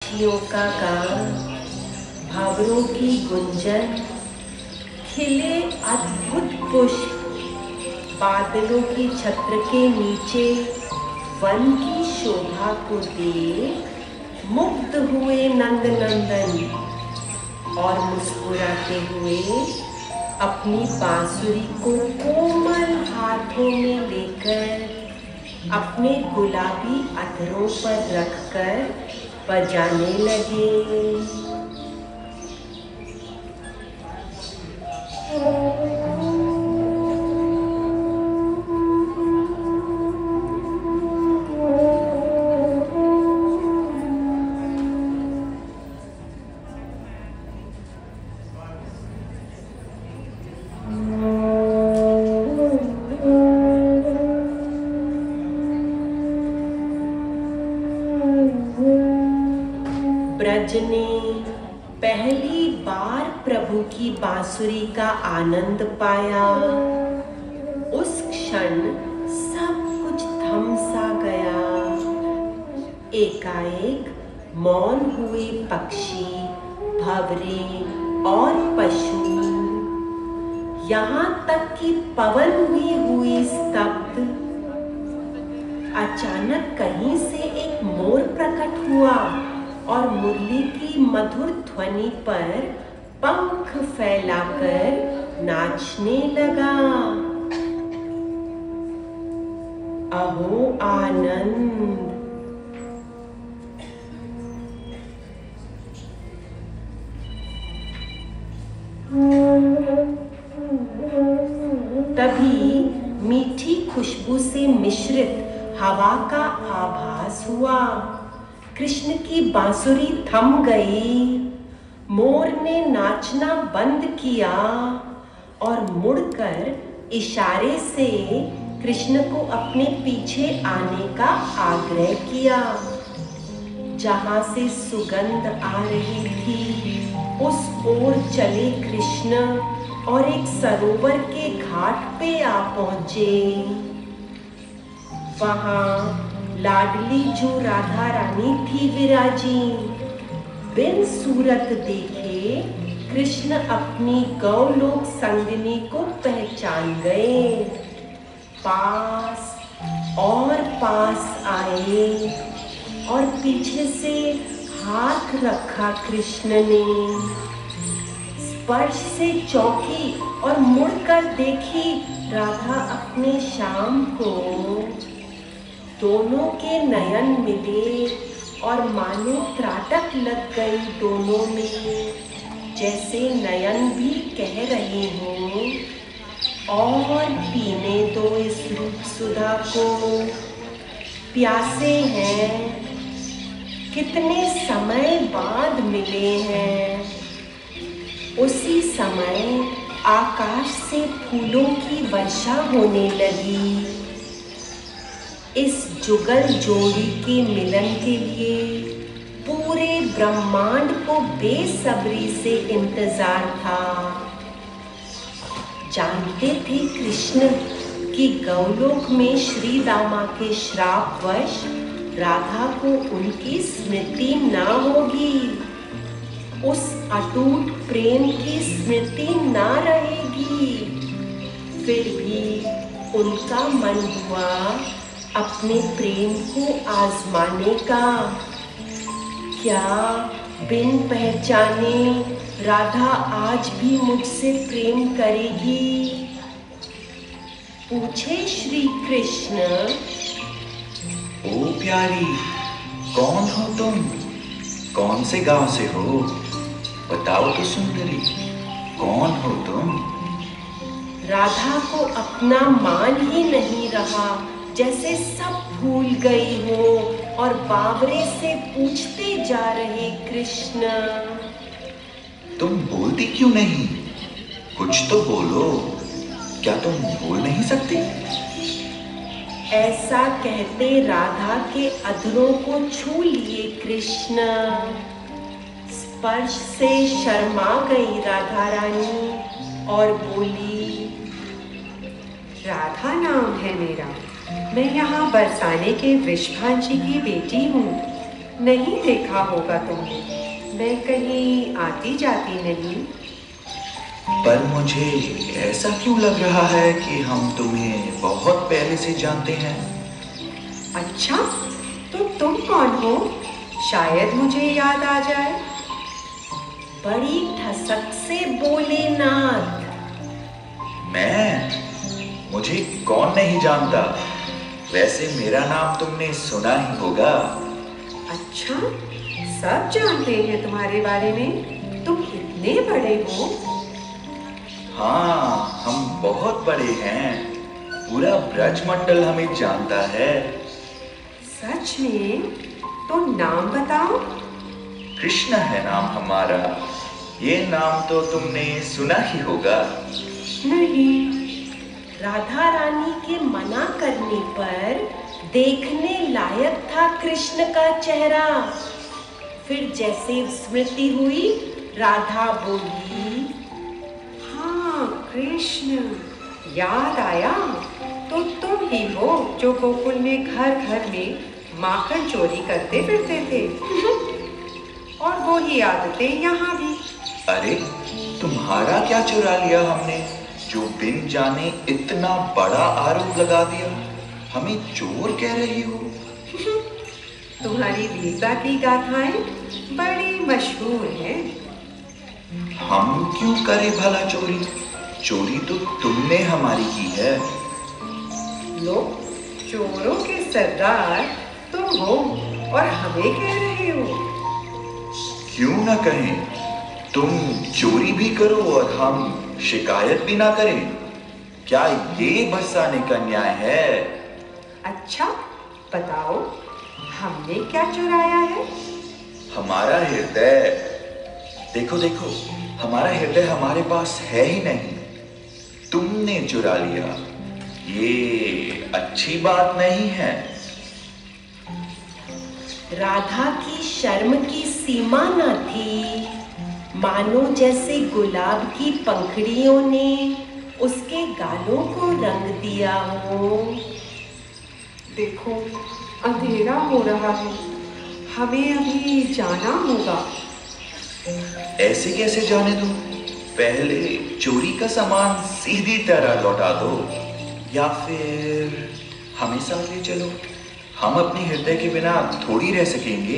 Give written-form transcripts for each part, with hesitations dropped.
पक्षियों का गान, भंवरों की गुंजन, खिले अद्भुत पुष्प, बादलों की छत्र के नीचे वन की शोभा को देख मुग्ध हुए नंद नंदन और मुस्कुराते हुए अपनी बांसुरी को कोमल हाथों में लेकर अपने गुलाबी अधरों पर रखकर बजाने लगे। ब्रज ने पहली बार प्रभु की बांसुरी का आनंद पाया। उस क्षण सब कुछ थम सा गया। एकाएक मौन हुए पक्षी, भंवरे और पशु, यहाँ तक कि पवन भी हुई स्तब्ध। अचानक कहीं से एक मोर प्रकट हुआ और मुरली की मधुर ध्वनि पर पंख फैलाकर नाचने लगा। अहो आनंद! तभी मीठी खुशबू से मिश्रित हवा का आभास हुआ। कृष्ण की बांसुरी थम गई। मोर ने नाचना बंद किया और मुड़कर इशारे से कृष्ण को अपने पीछे आने का आग्रह किया। जहां से सुगंध आ रही थी उस ओर चले कृष्ण और एक सरोवर के घाट पे आ पहुंचे। वहां लाडली जो राधा रानी थी विराजीन। बिन सूरत देखे कृष्ण अपनी गौलोक संगिनी को पहचान गए। पास और पास आए और पीछे से हाथ रखा कृष्ण ने। स्पर्श से चौंकी और मुड़कर देखी राधा अपने श्याम को। दोनों के नयन मिले और मानो त्राटक लग गई दोनों में, जैसे नयन भी कह रहे हों, और पीने दो इस रूप सुधा को, प्यासे हैं, कितने समय बाद मिले हैं। उसी समय आकाश से फूलों की वर्षा होने लगी। इस जुगल जोड़ी के मिलन के लिए पूरे ब्रह्मांड को बेसब्री से इंतजार था। जानते थे कृष्ण कि गौलोक में श्री दामा के श्रापवश राधा को उनकी स्मृति न होगी। उस अटूट प्रेम की स्मृति न रहेगी। फिर भी उनका मन हुआ अपने प्रेम को आजमाने का। क्या बिन पहचाने राधा आज भी मुझसे प्रेम करेगी? पूछे श्री कृष्ण। ओ प्यारी, कौन हो तुम? कौन से गांव से हो? बताओ तो सुंदरी, कौन हो तुम? राधा को अपना मान ही नहीं रहा, जैसे सब भूल गई हो और बावरे से पूछते जा रहे कृष्ण। तुम बोलती क्यों नहीं? कुछ तो बोलो। क्या तुम बोल नहीं सकती? ऐसा कहते राधा के अधरों को छू लिए कृष्ण। स्पर्श से शर्मा गई राधा रानी और बोली, राधा नाम है मेरा। मैं यहाँ बरसाने के वृषभान जी की बेटी हूँ। नहीं देखा होगा तुमने, मैं कहीं आती जाती नहीं। पर मुझे ऐसा क्यों लग रहा है कि हम तुम्हें बहुत पहले से जानते हैं। अच्छा, तो तुम कौन हो? शायद मुझे याद आ जाए। बड़ी ठसक से बोले नाथ। मुझे कौन नहीं जानता, वैसे मेरा नाम तुमने सुना ही होगा। अच्छा, सब जानते हैं तुम्हारे बारे में? तुम इतने बड़े हो? हाँ, हम बहुत बड़े हैं, पूरा ब्रजमंडल हमें जानता है। सच में? तो नाम बताओ। कृष्ण है नाम हमारा, ये नाम तो तुमने सुना ही होगा। नहीं, राधा रानी के मना करने पर देखने लायक था कृष्ण का चेहरा। फिर जैसे स्मृति हुई, राधा बोली, हाँ कृष्ण, याद आया। तो तुम ही हो जो गोकुल में घर घर में माखन चोरी करते फिरते थे। और वो ही आदतें यहाँ भी। अरे, तुम्हारा क्या चुरा लिया हमने, जो बिन जाने इतना बड़ा आरोप लगा दिया? हमें चोर कह रही हो? तुम्हारी वीरता की गाथाएं बड़ी मशहूर हैं। हम क्यों करें भला चोरी? चोरी तो तुमने हमारी की है। लो, चोरों के सरदार तुम हो और हमें कह रहे हो। क्यों ना कहें, तुम चोरी भी करो और हम शिकायत भी ना करें। क्या ये बरसाने का न्याय है? अच्छा, बताओ, हमने क्या चुराया है? हमारा हृदय। देखो देखो, हमारा हृदय हमारे पास है ही नहीं, तुमने चुरा लिया। ये अच्छी बात नहीं है। राधा की शर्म की सीमा न थी, मानो जैसे गुलाब की पंखुड़ियों ने उसके गालों को रंग दिया हो। देखो, अंधेरा हो रहा है, हमें अभी जाना होगा। ऐसे कैसे जाने दो? पहले चोरी का सामान सीधी तरह लौटा दो, या फिर हमें साथ ले चलो। हम अपने हृदय के बिना थोड़ी रह सकेंगे।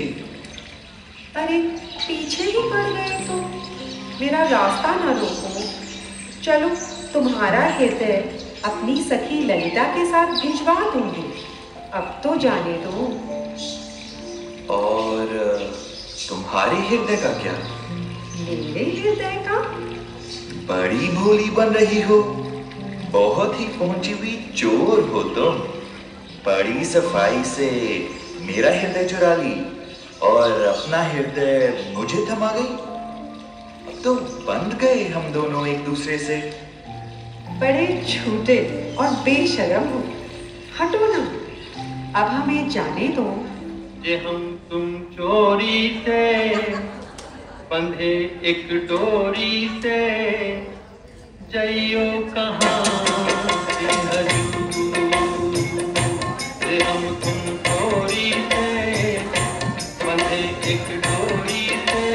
अरे, पीछे ही पड़ गए तो मेरा रास्ता ना रोको। चलो, तुम्हारा हृदय अपनी सखी ललिता के साथ भिजवा दूंगी। अब तो जाने दो। और तुम्हारे हृदय का क्या? मेरे हृदय का? बड़ी भोली बन रही हो, बहुत ही पहुंची हुई चोर हो तुम। बड़ी सफाई से मेरा हृदय चुरा ली और अपना हृदय मुझे थमा गई। अब तो बंध गए हम दोनों एक दूसरे से। बड़े झूठे और बेशर्म हो। हटो ना, अब हमें जाने दो। जे हम तुम चोरी से बंधे एक डोरी से, जइयो कहाँ से हजूर। जे हम तुम चोरी से बंधे एक डोरी से,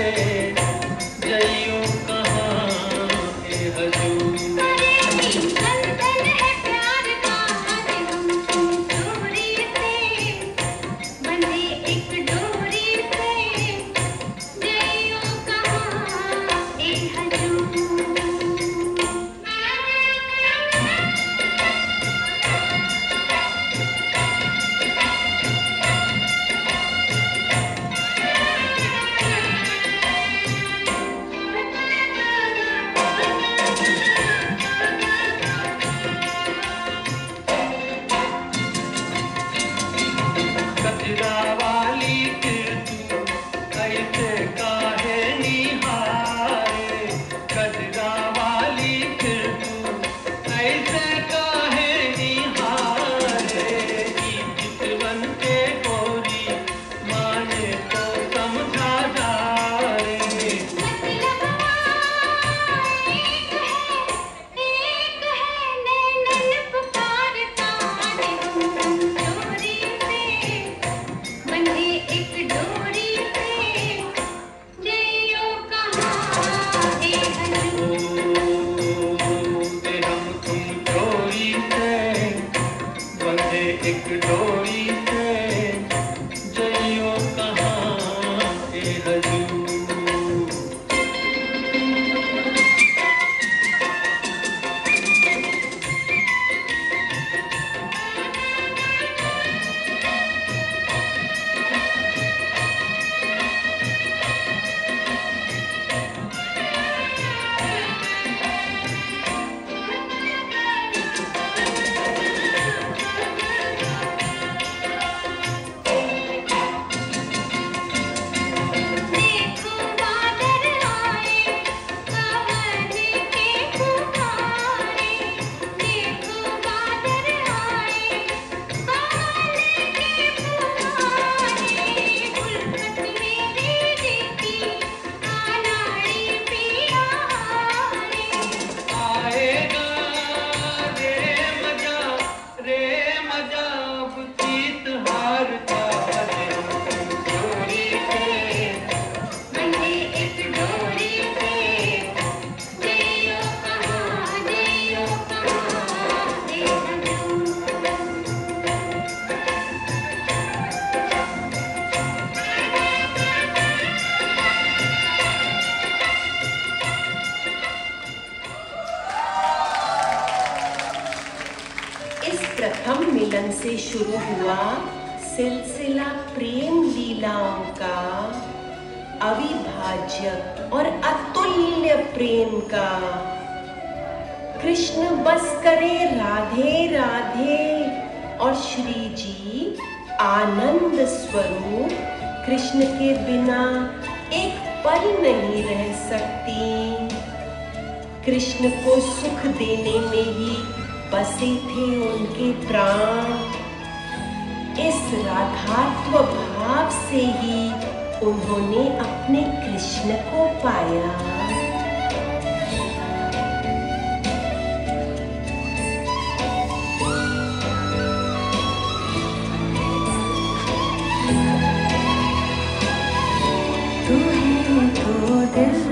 जइयो कहाँ से हजूर। एक डोरी बेहजू। प्रथम मिलन से शुरू हुआ सिलसिला प्रेम लीलाओं का, अविभाज्य और अतुल्य प्रेम का। कृष्ण बस करे राधे राधे और श्री जी आनंद स्वरूप कृष्ण के बिना एक पल नहीं रह सकती। कृष्ण को सुख देने में ही बसे थे उनके प्राण। इस राधात्व भाव से ही उन्होंने अपने कृष्ण को पाया। तू है तो दिल